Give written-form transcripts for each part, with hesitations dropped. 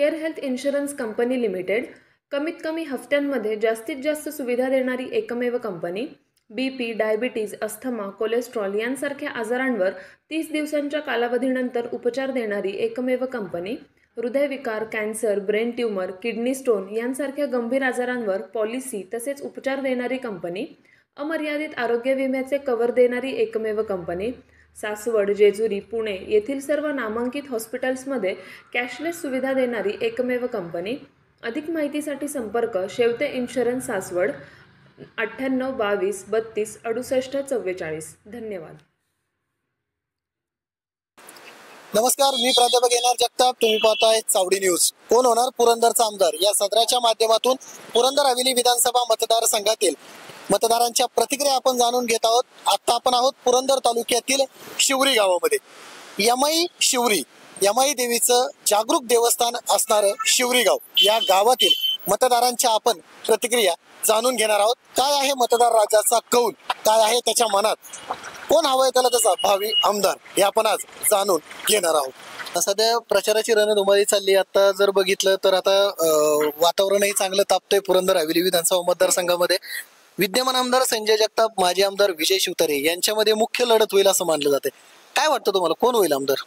Care health insurance company limited कमीत कमी हफ्त्यांमध्ये जास्तीत जास्त सुविधा देणारी एकमेव company. BP, diabetes, asthma, cholesterol यांसारख्या आजारांवर 30 दिवसांच्या कालावधीनंतर उपचार देणारी एकमेव कंपनी। हृदयविकार, cancer, brain tumour, kidney stone यांसारख्या गंभीर आजारांवर पॉलिसी तसेच उपचार देणारी कंपनी। अमर्यादित आरोग्य विम्याचे कव्हर देणारी एकमेव कंपनी। सासवड, जेजुरी, पुणे येथील सर्व नामांकित हॉस्पिटल्समध्ये कॅशलेस सुविधा देणारी एकमेव कंपनी। अधिक माहितीसाठी संपर्क शेवते इन्शुरन्स, सासवड, 98 22 32 68 44। धन्यवाद। नमस्कार, मी प्राध्यापक एनआर जगताप। तुम्ही पाहताय चावडी न्यूज। कोण होणार पुरंदरचा आमदार या सदराच्या माध्यमातून पुरंदर हवेली विधानसभा मतदारसंघातील मतदारांच्या प्रतिक्रिया आपण जाणून घेत आहोत। आता आपण आहोत पुरंदर तालुक्यातील शिवरी गावामध्ये। यमाई देवीचं जागरूक देवस्थान असणारं शिवरी गाव या गावातील मतदारांच्या आपण प्रतिक्रिया जाणून घेणार आहोत। काय आहे मतदार राजाचा कौल, काय आहे त्याच्या मनात, कोण हवाय त्याला त्याचा भावी आमदार, हे आपण आज जाणून घेणार आहोत। सध्या प्रचाराची रणधुमाळी चालली। आता जर बघितलं तर आता वातावरणही चांगलं तापतंय पुरंदर हवेली विधानसभा मतदारसंघामध्ये। विद्यमान आमदार संजय जगताप, माजी आमदार विजय शिवतारे यांच्यामध्ये मुख्य लढत होईल असं मानलं जाते। काय वाटतं तुम्हाला, कोण होईल आमदार?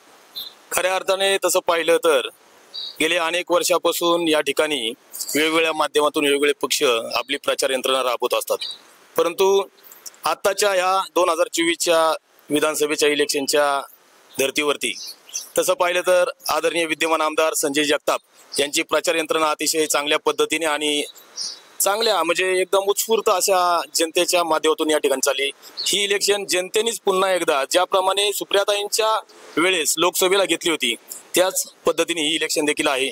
खऱ्या अर्थाने तसं पाहिलं तर गेले अनेक वर्षापासून या ठिकाणी वेगवेगळ्या माध्यमातून वेगवेगळे पक्ष आपली प्रचार यंत्रणा राबवत असतात, परंतु आत्ताच्या ह्या 2024च्या विधानसभेच्या इलेक्शनच्या धर्तीवरती तसं पाहिलं तर आदरणीय विद्यमान आमदार संजय जगताप यांची प्रचार यंत्रणा अतिशय चांगल्या पद्धतीने आणि चांगल्या म्हणजे एकदम उत्स्फूर्त अशा जनतेच्या माध्यमातून या ठिकाणी चालली। ही इलेक्शन जनतेनेच पुन्हा एकदा ज्याप्रमाणे सुप्रियाताईंच्या वेळेस लोकसभेला घेतली होती त्याच पद्धतीने ही इलेक्शन देखील आहे।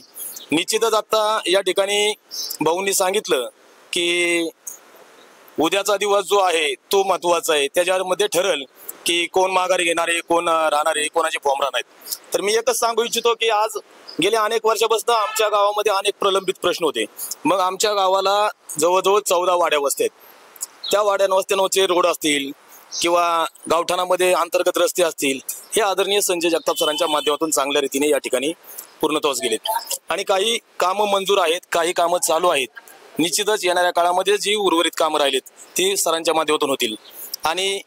निश्चितच आता या ठिकाणी भाऊंनी सांगितलं की उद्याचा दिवस जो आहे तो महत्वाचा आहे, त्याच्यामध्ये ठरेल की कोण माघारी घेणार आहे, कोण राहणार आहे, कोणाचे फॉर्म राहणार आहेत। तर मी एकच सांगू इच्छितो की आज गेल्या अनेक वर्षापासून आमच्या गावामध्ये अनेक प्रलंबित प्रश्न होते। मग आमच्या गावाला जवळजवळ 14 वाड्या वस्त्या आहेत। त्या वाड्या वस्त्यांवरचे रोड असतील किंवा गावठाणामध्ये अंतर्गत रस्ते असतील, हे आदरणीय संजय जगताप सरांच्या माध्यमातून चांगल्या रीतीने या ठिकाणी पूर्णत्वास गेलेत आणि काही कामं मंजूर आहेत, काही कामं चालू आहेत। निश्चितच येणाऱ्या काळामध्ये जी उर्वरित कामं राहिलीत ती सरांच्या माध्यमातून होतील। आणि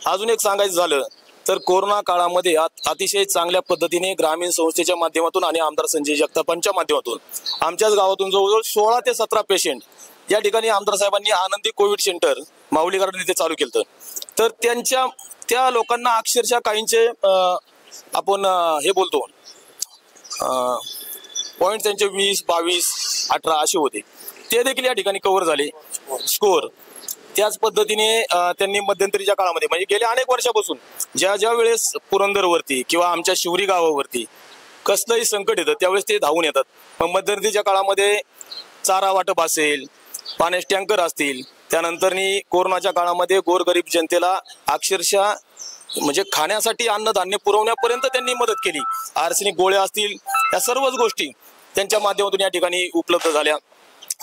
अजून एक सांगायचं झालं तर कोरोना काळामध्ये अतिशय चांगल्या पद्धतीने ग्रामीण संस्थेच्या माध्यमातून आणि आमदार संजय जगतापांच्या माध्यमातून आमच्याच गावातून जवळजवळ 16 ते 17 पेशंट या ठिकाणी आमदार साहेबांनी आनंदी कोविड सेंटर माऊली गार्डन इथे चालू केलं। तर त्या लोकांना अक्षरशः काहींचे आपण हे बोलतो पॉईंट त्यांचे 20, 22, 18 असे होते, ते देखील या ठिकाणी कव्हर झाले स्कोअर। त्याच पद्धतीने त्यांनी मध्यंतरीच्या काळामध्ये म्हणजे गेल्या अनेक वर्षापासून ज्या वेळेस पुरंदरवरती किंवा आमच्या शिवरी गावावरती कसलंही संकट येतं त्यावेळेस ते धावून येतात। मग मध्यंतरीच्या काळामध्ये चारा वाटप असेल, पाण्याचे टँकर असतील, त्यानंतरनी कोरोनाच्या काळामध्ये गोरगरीब जनतेला अक्षरशः म्हणजे खाण्यासाठी अन्नधान्य पुरवण्यापर्यंत त्यांनी मदत केली। आर्सेनिक गोळ्या असतील, या सर्वच गोष्टी त्यांच्या माध्यमातून या ठिकाणी उपलब्ध झाल्या।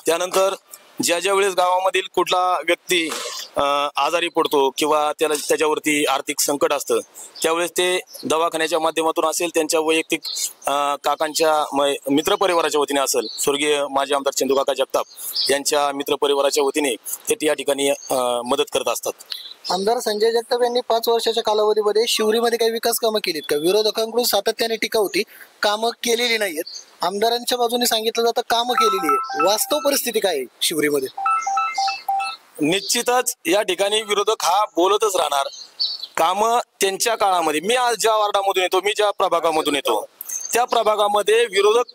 त्यानंतर ज्या वेळेस गावामधील कुठला व्यक्ती आजारी पडतो किंवा त्याच्यावरती आर्थिक संकट असतं त्यावेळेस ते दवाखान्याच्या माध्यमातून असेल, त्यांच्या वैयक्तिक काकांच्या मित्रपरिवाराच्या वतीने असेल, स्वर्गीय माजी आमदार चंदूकाका जगताप यांच्या मित्रपरिवाराच्या वतीने ते या ठिकाणी मदत करत असतात। आमदार संजय जगताप यांनी 5 वर्षाच्या कालावधीमध्ये शिवरीमध्ये काही विकास कामं केलीत का? विरोधकांकडून सातत्याने टीका होती, कामं केलेली नाहीयेत। आमदारांच्या बाजूने सांगितलं जातं कामं केलेली आहे। वास्तव परिस्थिती काय आहे शिवरीमध्ये? निश्चितच या ठिकाणी विरोधक हा बोलतच राहणार। कामं त्यांच्या काळामध्ये, मी आज ज्या वार्डामधून येतो, मी ज्या प्रभागामधून येतो त्या प्रभागामध्ये विरोधक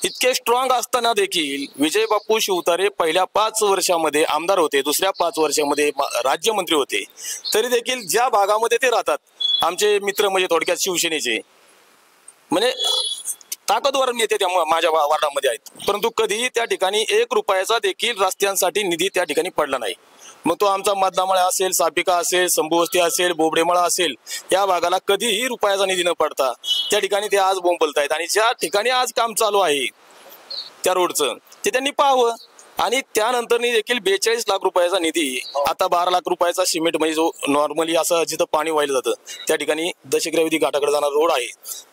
इतके स्ट्रॉंग असताना देखील विजय बापू शिवतारे पहिल्या 5 वर्षामध्ये आमदार होते, दुसऱ्या 5 वर्षामध्ये राज्यमंत्री होते, तरी देखील ज्या भागामध्ये ते राहतात आमचे मित्र म्हणजे थोडक्यात शिवसेनेचे म्हणजे ताकदवर नेते त्या माझ्या वार्डामध्ये आहेत, परंतु कधीही त्या ठिकाणी 1 रुपयाचा देखील रस्त्यांसाठी निधी त्या ठिकाणी पडला नाही। मग तो आमचा मधनामळा असेल, सापिका असेल, संभुवस्ती असेल, बोबडेमळा असेल, या भागाला कधीही रुपयाचा निधी न पडता त्या ठिकाणी ते आज बोंबलतायत। आणि ज्या ठिकाणी आज काम चालू आहे त्या रोडचं ते त्यांनी पाहावं। आणि त्यानंतर देखील 42 लाख रुपयाचा निधी, आता 12 लाख रुपयाचा सिमेंट म्हणजे जो नॉर्मली असं जिथं पाणी वाहिलं जातं त्या ठिकाणी दशग्राविधी घाटाकडे जाणारा रोड आहे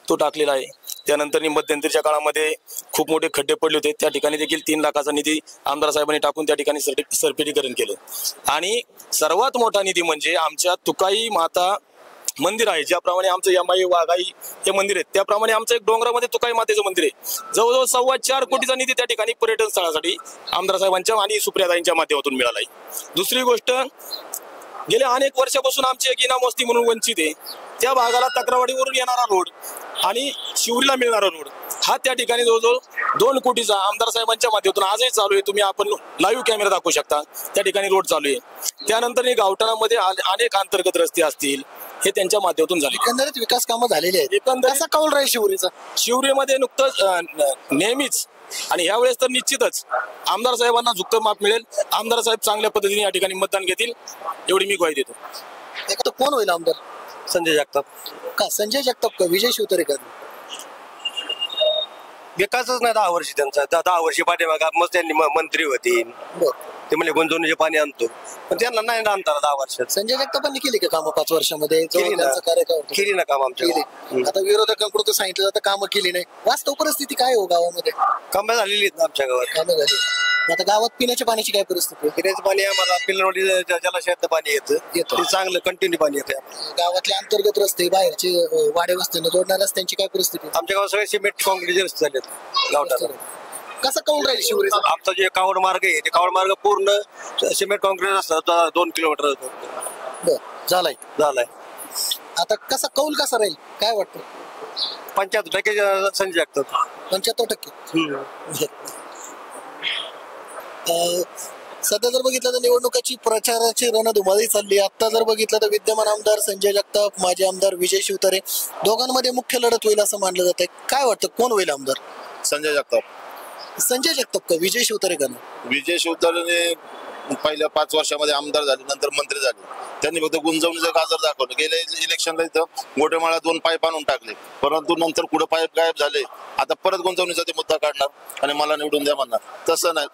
तो टाकलेला आहे। त्यानंतर मध्यंतरीच्या काळामध्ये खूप मोठे खड्डे पडले होते, त्या ठिकाणी देखील 3 लाखाचा निधी आमदार साहेबांनी टाकून त्या ठिकाणी सरपेटीकरण केलं. आणि सर्वात मोठा निधी म्हणजे आमच्या तुकाई माता मंदिर आहे, ज्याप्रमाणे आमचं यमाई वाघाई हे मंदिर आहे त्याप्रमाणे आमचं एक डोंगरामध्ये तुकाई मातेचं मंदिर आहे. जवळजवळ 4.25 कोटीचा निधी त्या ठिकाणी पर्यटन स्थळासाठी आमदार साहेबांच्या आणि सुप्रियाताईंच्या माध्यमातून मिळाला आहे. दुसरी गोष्ट, गेल्या अनेक वर्षापासून आमची एक इनाम वस्ती म्हणून वंचित आहे, त्या भागाला तक्रारवाडीवरून येणारा रोड आणि शिवरीला मिळणारा रोड हा त्या ठिकाणी जवळजवळ 2 कोटीचा आमदार साहेबांच्या माध्यमातून आजही चालू आहे. तुम्ही आपण लाईव्ह कॅमेरा दाखवू शकता, त्या ठिकाणी रोड चालू आहे. त्यानंतर गावठाणामध्ये अनेक अंतर्गत रस्ते असतील, हे त्यांच्या माध्यमातून झाले. एकंदरीत विकास कामं झालेली आहेत. कसा कौल राहील शिवरीचा? शिवरीमध्ये नुकतंच नेहमीच आणि यावेळेस तर निश्चितच आमदार साहेबांना झुकतं माप मिळेल. आमदार साहेब चांगल्या पद्धतीने या ठिकाणी मतदान घेतील एवढी मी ग्वाही देतो. एक कोण होईल आमदार? संजय जगताप. का संजय जगताप का विजय शिवतारे का? विकासच नाही 10 वर्ष त्यांचा. 10 वर्ष पाठीमागा मग त्यांनी मंत्री होती, ते म्हणजे गुंजवणीचे पाणी आणतो, पण त्यांना नाही आणता 10 वर्षात. संजय जगतापांनी केली का कामं 5 वर्षामध्ये? केली ना काम आमच्या. आता विरोधकांकडून सांगितलं जातं कामं केली नाही. वास्तव परिस्थिती काय हो गावामध्ये? कामं झालेली आहेत आमच्या गावात. कामं झाली. आता गावात पिण्याच्या पाण्याची काय परिस्थिती? पिण्याचं पाणी आम्हाला पिल्लवाडी जलाशयात पाणी येतं, ते चांगलं कंटिन्यू पाणी येतं. गावातले अंतर्गत रस्ते, बाहेरचे वाडे वस्त्यांना जोडणाऱ्या रस्त्यांची काय परिस्थिती? आमच्या गावात सगळे सिमेंट कॉन्क्रीट रस्ते झालेत गावठाला. कसा कौल राहील शिवरीचा? आमचा जे कावड मार्ग आहे ते कावड मार्ग पूर्ण सिमेंट कॉन्क्रीट असतात, 2 किलोमीटर झालाय. आता कसा कौल कसा राहील काय वाटतं? 75% संजय जगताप. 75%. सध्या जर बघितलं तर निवडणुकाची प्रचाराची रणधुमाळी चालली. आता जर बघितलं तर विद्यमान आमदार संजय जगताप, माजी आमदार विजय शिवतारे, दोघांमध्ये मुख्य लढत होईल असं मानलं जात आहे. काय वाटतं कोण होईल आमदार? संजय जगताप. संजय जगताप का विजय शिवतारे का? विजय शिवतारेने पहिल्या 5 वर्षामध्ये आमदार झाले, नंतर मंत्री झाले. त्यांनी फक्त गुंजवणीचं गाजर दाखवलं. गेल्या इलेक्शनला इथं गोटेमाळा 2 पाईप आणून टाकले, परंतु नंतर कुठं पाईप गायब झाले. आता परत गुंजवणीचा ते मुद्दा काढणार आणि मला निवडून द्या म्हणणार. तसं नाही,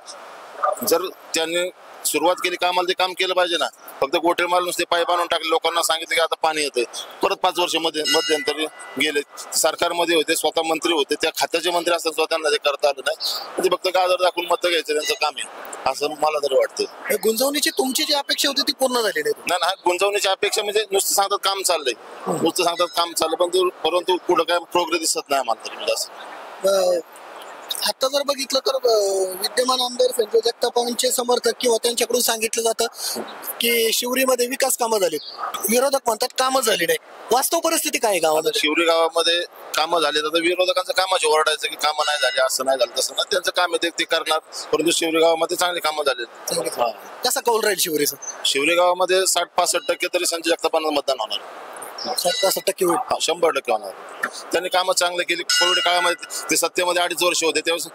जर त्यांनी सुरुवात केली कामाला ते काम केलं पाहिजे ना. फक्त गोटेमाल नुसते पाईप आणून टाकले, लोकांना सांगितलं की आता पाणी येतंय, परत 5 वर्ष मध्यंतरी गेले. सरकारमध्ये होते, स्वतः मंत्री होते, त्या खात्याचे मंत्री असताना स्वतःना ते करता आलं नाही. ते फक्त गाजर दाखवून मतं घ्यायचं त्यांचं काम आहे असं मला तरी वाटतं. गुंजवणीची तुमची जी अपेक्षा होती ती पूर्ण झाली नाही. गुंजवणीची अपेक्षा म्हणजे नुसतं सांगतात काम चाललंय, नुसतं सांगतात काम चाललंय, परंतु पुढं काय प्रोग्रेस दिसत नाही आम्हाला तरी असं. आता जर बघितलं तर विद्यमान आमदार संजय जगतापांचे समर्थक किंवा त्यांच्याकडून सांगितलं जातं की शिवरीमध्ये विकास कामं झाली, विरोधक म्हणतात कामं झाली नाही. वास्तव परिस्थिती काय गावामध्ये? शिवरी गावामध्ये कामं झाली तर विरोधकांचं कामाची ओरडायचं की कामं नाही झाली, असं नाही झालं तसं ना. त्यांचं काम आहे ते करणार, परंतु शिवरी गावामध्ये चांगली कामं झाली. कसा कौल राहील शिवरीचा? शिवरी गावामध्ये 60-65% तरी संजय जगतापांना मतदान होणार. 60-65% होईल. 100% होणार. त्यांनी कामं चांगली केली. कोविड काळामध्ये ते सत्तेमध्ये 2.5 वर्ष होते, त्यावेळेस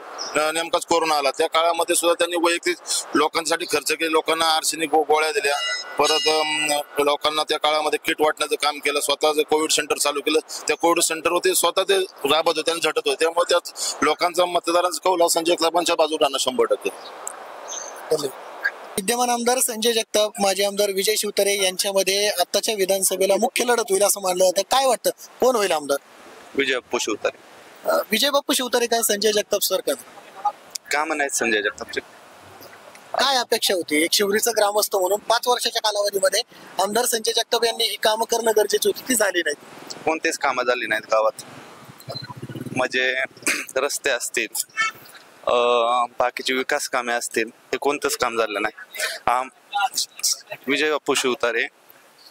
नेमकाच कोरोना आला. त्या काळामध्ये सुद्धा त्यांनी वैयक्तिक लोकांसाठी खर्च केले, लोकांना आर्सेनिक गोळ्या दिल्या, परत लोकांना त्या काळामध्ये किट वाटण्याचं काम केलं. स्वतः कोविड सेंटर चालू केलं, त्या कोविड सेंटरवरती स्वतः ते राबत होते आणि झटत होते. त्यामुळे त्या लोकांचा मतदारांचा कौल हा संजय जगतापांच्या बाजूला राहणार 100%. विद्यमान आमदार संजय जगताप, माजी आमदार विजय शिवतारे यांच्यामध्ये आताच्या विधानसभेला मुख्य लढत होईल असं मानलं जातं. काय वाटतं कोण होईल आमदार? विजय बाप्पू शिवतारे. विजय बाप्पू शिवतारे काय संजय जगताप सरकार? काम नाही संजय जगतापचे. काय अपेक्षा होती एक शिवरीचा ग्रामस्थ म्हणून? 5 वर्षाच्या कालावधीमध्ये आमदार संजय जगताप यांनी ही कामं करणं गरजेची होती, ती झाली नाही. कोणतेच कामं झाली नाहीत गावात. म्हणजे रस्ते असतील, बाकीची विकास कामे असतील, हे कोणतंच काम झालं नाही. विजय बाप्पू शिवतारे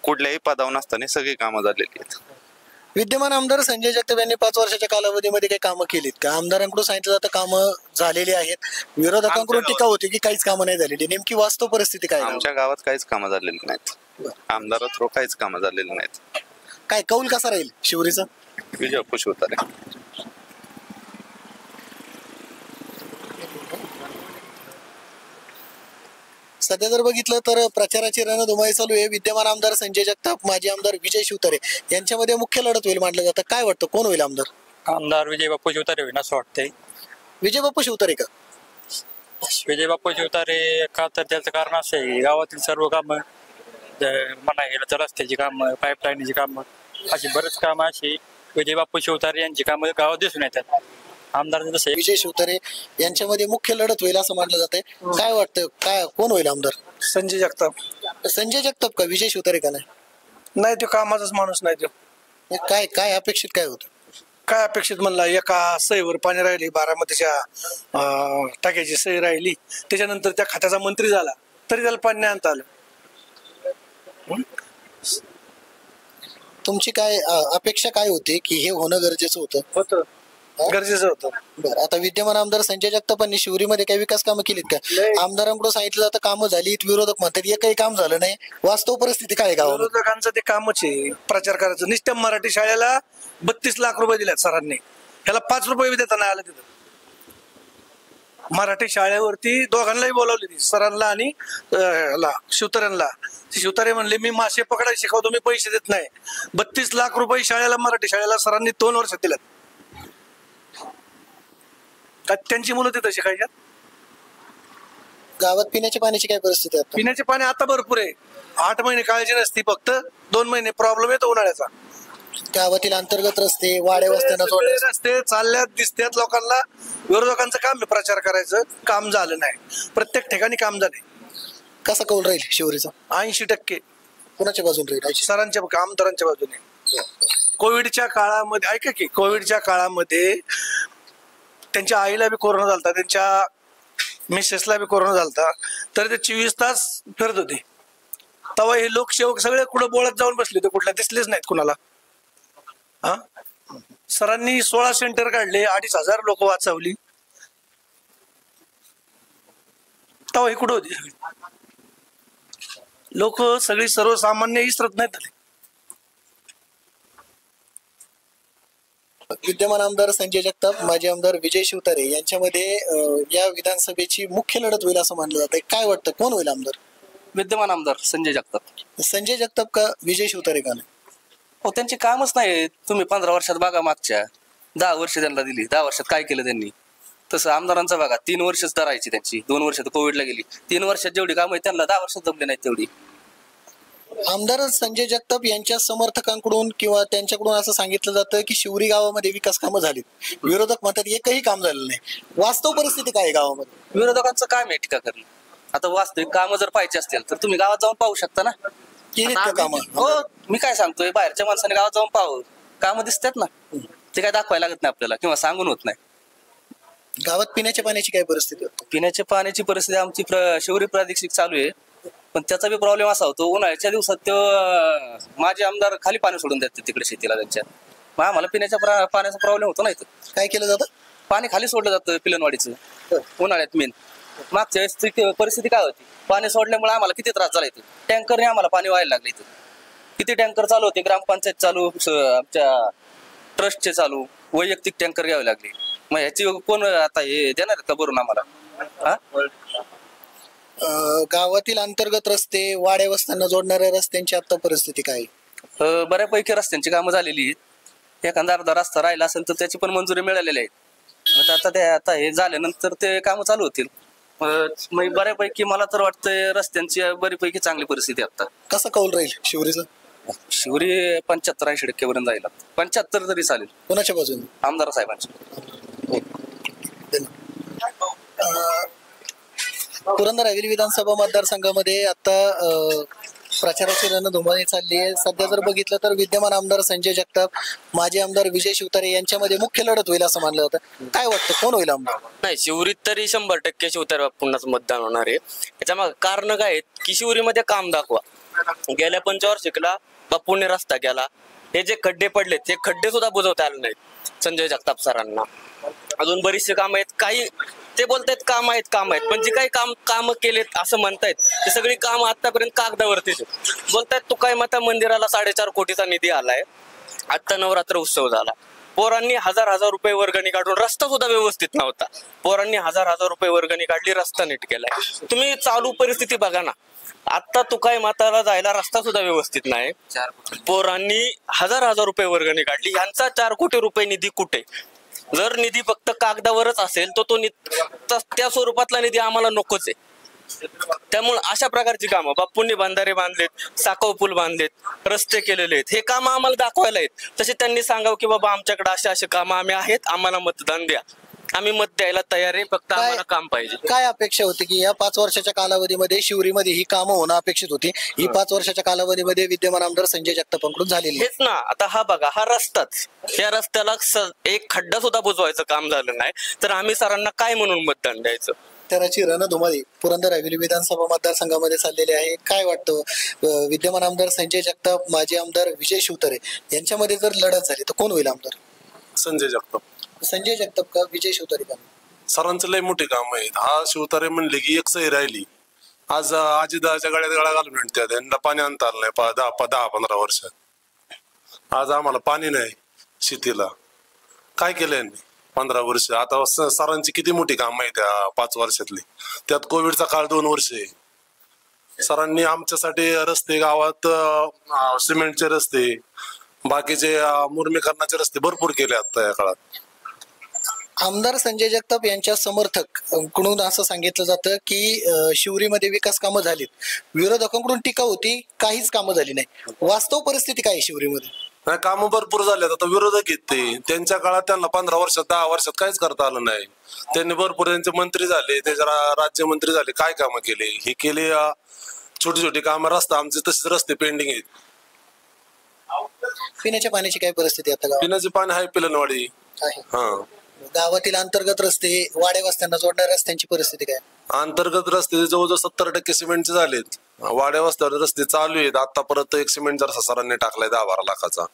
कुठल्याही पदावर नसताना सगळी कामं झालेली आहेत. विद्यमान आमदार संजय जगताप यांनी 5 वर्षाच्या कालावधीमध्ये काही कामं केलीत का? आमदारांकडून सांगितलं जातं कामं झालेली आहेत, विरोधकांकडून टीका होती की काहीच कामं नाही झालेली. नेमकी वास्तव परिस्थिती काय? आमच्या गावात काहीच कामं झालेली नाहीत. आमदार थ्रू काहीच कामं झालेली नाहीत. काय कौल कसा राहील शिवरीचा? विजय बाप्पू शिवतारे. सध्या जर बघितलं तर प्रचाराची रणधुमाळी चालू आहे. विद्यमान आमदार संजय जगताप, माजी आमदार विजय शिवतारे यांच्यामध्ये मुख्य लढत होईल मानलं जातं. काय वाटतं कोण होईल आमदार? आमदार विजय बाप्पू शिवतारे होईल असं वाटतंय. विजय बाप्पू शिवतारे का? विजय बाप्पू शिवतारे का तर त्याचं कारण असं आहे, गावातील सर्व कामं म्हणा गेलं तर रस्त्याची कामं, पाईपलाईनची कामं, अशी बरेच कामं अशी विजय बापू शिवतारे यांची कामं गावात दिसून येतात. आमदारांचं तसं आहे. विजय शिवतारे यांच्यामध्ये मुख्य लढत होईल असं मानलं जातंय. काय वाटतं, काय कोण होईल आमदार? संजय जगताप. संजय जगताप का विजय शिवतारे का नाही? नाही, तो कामाचाच माणूस नाही. तो काय काय अपेक्षित काय होतं? काय अपेक्षित म्हणला, एका सहीवर पाणी राहिली, बारामतीच्या टाक्याची सही राहिली, त्याच्यानंतर त्या खात्याचा मंत्री झाला तरी त्याला पाणी नाही आणता आलं. तुमची काय अपेक्षा काय होती की हे होणं गरजेचं होतं? गरजेचं होतं. बरं, आता विद्यमान आमदार संजय जगतापांनी शिवरीमध्ये काही विकास कामं केलीत का? आमदारांकडून सांगितलं जातं कामं झालीत, विरोधक म्हणतात एकही काम झालं नाही. वास्तव परिस्थिती काय आहे गावामध्ये? विरोधकांचं ते कामच आहे प्रचार करायचं. नुसत्या मराठी शाळेला 32 लाख रुपये दिल्यात सरांनी, ह्याला 5 रुपये बी देता नाही आलं तिथं. मराठी शाळेवरती दोघांनाही बोलावली, सरांना आणि शिवतारेंना. शिवतारे म्हणले मी मासे पकडायला शिकवतो, मी पैसे देत नाही. 32 लाख रुपये शाळेला, मराठी शाळेला सरांनी 2 वर्षात दिल्यात. त्यांची मुलं तिथं शिकायच्यात. गावात पिण्याच्या पाण्याची काय परिस्थिती आहे? पिण्याचे पाणी आता भरपूर आहे. 8 महिने काळजी नसती, फक्त 2 महिने प्रॉब्लेम येतो उन्हाळ्याचा. गावातील अंतर्गत रस्ते, वाड्या वस्त्यांना जोडले रस्ते चालल्यात, दिसतात लोकांना. विरोधकांचं काम आहे प्रचार करायचं, काम झालं नाही. प्रत्येक ठिकाणी काम झाले. कसा कौल राहील शिवरीचा? 80% कोणाच्या बाजून राहील? सरांच्या, आमदारांच्या बाजूने. कोविडच्या काळामध्ये, ऐका की, कोविडच्या काळामध्ये त्यांच्या आईला बी कोरोना झालता, त्यांच्या मिसेसला बी कोरोना झालता, तर ते 24 तास फिरत होते. तेव्हा हे लोकसेवक सगळे कुठं बोळत जाऊन बसले होते, कुठल्या दिसलेच नाहीत कुणाला. सरांनी 16 सेंटर काढले, 2,500 लोक वाचवली. तेव्हा हे कुठं होती? लोक सगळी सर्वसामान्य इसरत नाहीत झाले. विद्यमान आमदार संजय जगताप, माजी आमदार विजय शिवतारे यांच्यामध्ये या विधानसभेची मुख्य लढत होईल असं मानलं जातंय. काय वाटतं, कोण होईल आमदार? विद्यमान आमदार संजय जगताप. संजय जगताप का विजय शिवतारे का नाही? हो, त्यांची कामच नाही. तुम्ही 15 वर्षात बघा, मागच्या 10 वर्ष त्यांना दिली, 10 वर्षात काय केलं त्यांनी. तसं आमदारांचा बघा, 3 वर्षच धरायची त्यांची, 2 वर्ष तर कोविडला गेली. 3 वर्षात जेवढी काम आहे त्यांना 10 वर्षात जमले नाहीत तेवढी. आमदार संजय जगताप यांच्या समर्थकांकडून किंवा त्यांच्याकडून असं सांगितलं जातं की शिवरी गावामध्ये विकास कामं झालीत. विरोधक म्हणतात एकही काम झालं नाही. वास्तव परिस्थिती काय आहे गावामध्ये? विरोधकांचं काम आहे टीका करणं. आता वास्तविक कामं जर पाहिजे असतील तर तुम्ही गावात जाऊन पाहू शकता ना. केलीत का कामं? हो, मी काय सांगतोय, बाहेरच्या माणसाने गावात जाऊन पाहू, कामं दिसतात ना. ते काय दाखवायला लागत नाही आपल्याला किंवा सांगून होत नाही. गावात पिण्याच्या पाण्याची काय परिस्थिती होती? पिण्याच्या पाण्याची परिस्थिती आमची शिवरी प्रादेशिक चालू आहे, पण त्याचा बी प्रॉब्लेम असा होतो, उन्हाळ्याच्या दिवसात तो माझे आमदार खाली पाणी सोडून देतात तिकडे शेतीला त्यांच्या. मग आम्हाला पिण्याच्या पाण्याचा प्रॉब्लेम होतो. नाही तर काय केलं जातं? पाणी खाली सोडलं जातं पिलनवाडीचं उन्हाळ्यात मेन. मागच्या वेळेस परिस्थिती काय होती, पाणी सोडल्यामुळे आम्हाला किती त्रास झाला. इथं टँकरने आम्हाला पाणी व्हायला लागलं. इथं किती टँकर चालू होते, ग्रामपंचायत चालू, आमच्या ट्रस्टचे चालू, वैयक्तिक टँकर घ्यावे लागले. मग ह्याची कोण आता हे देणार का भरून आम्हाला? गावातील अंतर्गत रस्ते, वाड्या वस्त्यांना जोडणाऱ्या रस्त्यांची आता परिस्थिती काय? बऱ्यापैकी रस्त्यांची कामं झालेली आहेत. एखादा अर्धा रस्ता राहिला असेल तर त्याची पण मंजुरी मिळालेली आहे. मग आता हे झाल्यानंतर ते कामं चालू होतील. मग बऱ्यापैकी मला तर वाटतंय रस्त्यांची बऱ्यापैकी चांगली परिस्थिती आता. कसं कौल राहील शिवरीचं? शिवरी 75-80% पर्यंत जाईल. 75 तरी चालेल. कोणाच्या बाजूने? आमदार साहेबांच्या. पुरंदर हवेली विधानसभा मतदारसंघामध्ये आता प्रचाराची रणधुमाळी चालली आहे. सध्या जर बघितलं तर विद्यमान आमदार संजय जगताप, माजी आमदार विजय शिवतारे यांच्यामध्ये मुख्य लढत होईल असं मानलं जातं. काय वाटतं, कोण होईल आमदार? नाही, शिवरीत तरी 100% शिवतारे बापूंनाच मतदान होणार आहे. त्याच्या मागे कारण काय आहेत की शिवरीमध्ये काम दाखवा. गेल्या पंचवार्षिकला बापूंनी रस्ता केला. हे जे खड्डे पडलेत, हे खड्डे सुद्धा बुजवता आले नाहीत संजय जगताप सरांना. अजून बरीचसे काम आहेत. काही ते बोलतायत काम आहेत, पण जे काही काम केलेत असं म्हणतायत, ते सगळी काम आतापर्यंत कागदावरतीच बोलतायत. तू काय माता मंदिराला 4.5 कोटीचा निधी आलाय. आता नवरात्र उत्सव झाला, पोरांनी 1000 रुपये वर्गणी काढून, रस्ता सुद्धा व्यवस्थित नव्हता, पोरांनी 1000 रुपये वर्गणी काढली, रस्ता नीट केलाय. तुम्ही चालू परिस्थिती बघा ना. आता तुकाई माताला जायला रस्ता सुद्धा व्यवस्थित नाही. पोरांनी 1000 रुपये वर्गणी काढली. यांचा 4 कोटी रुपये निधी कुठे? जर निधी फक्त कागदावरच असेल तर तो त्या स्वरूपातला निधी आम्हाला नकोच आहे. त्यामुळे अशा प्रकारची कामं बापूंनी बंधारे बांधलेत, साखव पूल बांधलेत, रस्ते केलेले आहेत, हे कामं आम्हाला दाखवायला आहेत. तसे त्यांनी सांगावं की बाबा आमच्याकडे असे कामं आम्ही आहेत, आम्हाला मतदान द्या, आम्ही मत द्यायला तयार आहे, फक्त आम्हाला काम पाहिजे. काय अपेक्षा होती की या 5 वर्षाच्या कालावधीमध्ये शिवरीमध्ये ही कामं होणं अपेक्षित होती, ही 5 वर्षाच्या कालावधीमध्ये विद्यमान आमदार संजय जगतापांकडून झालेली हेच ना. आता हा बघा, हा रस्ताच, या रस्त्याला एक खड्डा सुद्धा बुजवायचं काम झालं नाही, तर आम्ही सरांना काय म्हणून मतदान द्यायचं? त्याची रणधुमाळी पुरंदर हवेली विधानसभा मतदारसंघामध्ये चाललेली आहे. काय वाटतं, विद्यमान आमदार संजय जगताप, माजी आमदार विजय शिवतारे यांच्यामध्ये जर लढत झाली तर कोण होईल आमदार? संजय जगताप. संजय जगताप का विजय शिवतारे का? सरांचं लय मोठी काम आहेत. हा शिवतारे म्हणले की एक सही राहिली, आज आजीदाच्या गळ्यात गळा घालून म्हणतात यांना पाणी आणता आलं नाही 10-15 वर्ष. आज आम्हाला पाणी नाही शेतीला, काय केलं यांनी 15 वर्ष? आता सरांची किती मोठी काम आहे त्या 5 वर्षातली, त्यात कोविडचा काळ 2 वर्ष आहे. सरांनी आमच्यासाठी रस्ते, गावात सिमेंटचे रस्ते, बाकीचे मुरमीकरणाचे रस्ते भरपूर केले आता या काळात. आमदार संजय जगताप यांच्या समर्थक कडून असं सांगितलं जातं की शिवरीमध्ये विकास कामं झालीत, विरोधकांकडून टीका होती, काहीच कामं झाली नाही. वास्तव परिस्थिती काय आहे शिवरीमध्ये? नाही, कामं भरपूर झालेत. आता विरोधक आहेत ते, त्यांच्या काळात त्यांना 15 वर्षात 10 वर्षात काहीच करता आलं नाही. त्यांनी भरपूर, त्यांचे मंत्री झाले, ते जरा राज्यमंत्री झाले, काय कामं केले? ही केली छोटी छोटी कामं. रस्ता आमचे तसेच रस्ते पेंडिंग आहेत. पिण्याच्या पाण्याची काय परिस्थिती आता? पिण्याचे पाणी आहे पिलनवाडी. हा, गावातील अंतर्गत रस्ते, वाड्या वस्त्यांना जोडणाऱ्या रस्त्यांची परिस्थिती काय? अंतर्गत रस्ते जवळजवळ 70% सिमेंटचे झालेत. वाड्या वस्त्यावर रस्ते चालू आहेत. आता परत एक सिमेंटचा सरांनी टाकलाय 10-12 लाखाचा.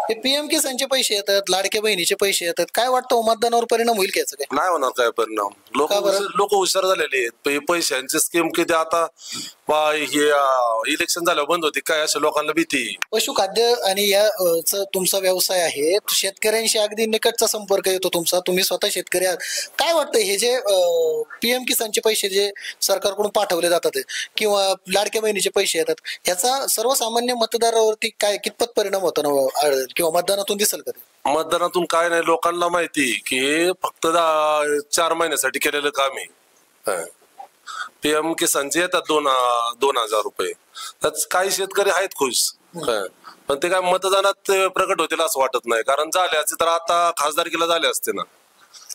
हे PM किसानचे पैसे येतात, लाडक्या बहिणीचे पैसे येतात, काय वाटतं मतदानावर परिणाम होईल याचा? काय नाही होणार काय परिणाम? लोक हुशार झालेले आहेत. पैशांची स्कीम किती आता इलेक्शन झाल्यावर बंद होती काय, अशा लोकांना भीती. पशुखाद्य आणि या तुमचा व्यवसाय आहे, शेतकऱ्यांशी अगदी निकटचा संपर्क येतो तुमचा, तुम्ही स्वतः शेतकरी आहात. काय वाटतं हे जे PM किसानचे पैसे जे सरकारकडून पाठवले जातात किंवा लाडक्या बहिणीचे पैसे येतात, ह्याचा सर्वसामान्य मतदारावरती काय कितपत परिणाम होतो ना किंवा मतदानातून दिसेल का? मतदानातून काय नाही, लोकांना माहिती की हे फक्त 4 महिन्यासाठी केलेलं काम आहे. PM किसानचे येतात 2,000 रुपये. त्याच काही शेतकरी आहेत खुश, पण ते काय मतदानात प्रकट होतील असं वाटत नाही. कारण झाले असते तर आता खासदारकीला झाले असते ना,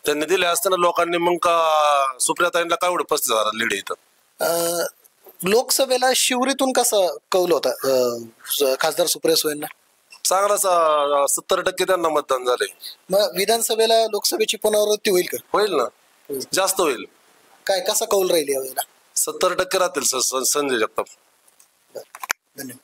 त्यांनी दिले असते ना लोकांनी. मग का सुप्रियाताईंना काय एवढं 35,000 लीड येतं. लोकसभेला शिवरीतून कसा कौल होता खासदार सुप्रिया सुळेंना? चांगलाच 70% त्यांना मतदान झाले. मग विधानसभेला लोकसभेची पुनरावृत्ती होईल का? होईल ना, जास्त होईल. काय कसा कौल राहील यावेळेला? 70% राहतील संजय जगताप. धन्यवाद.